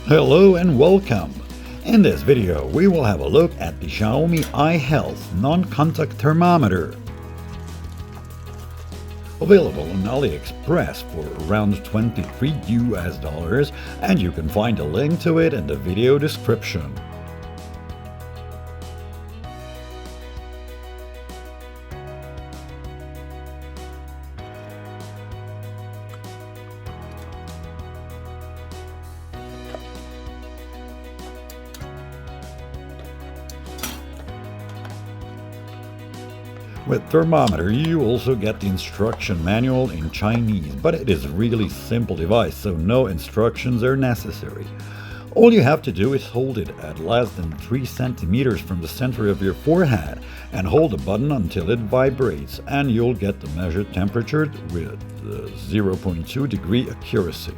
Hello and welcome! In this video we will have a look at the Xiaomi iHealth non-contact thermometer. Available on AliExpress for around $23 and you can find a link to it in the video description. With Thermometer you also get the instruction manual in Chinese, but it is a really simple device, so no instructions are necessary. All you have to do is hold it at less than 3 centimeters from the center of your forehead and hold the button until it vibrates, and you'll get the measured temperature with 0.2 degree accuracy.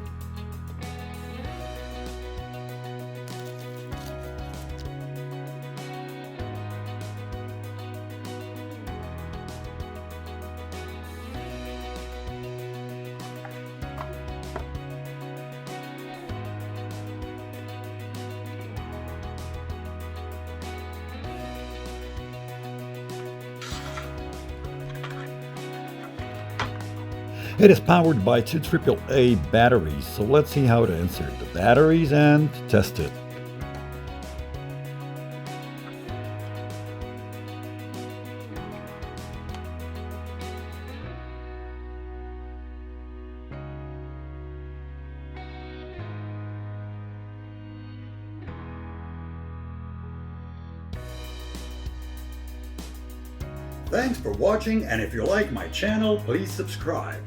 It is powered by two AAA batteries, so let's see how to insert the batteries and test it. Thanks for watching, and if you like my channel, please subscribe.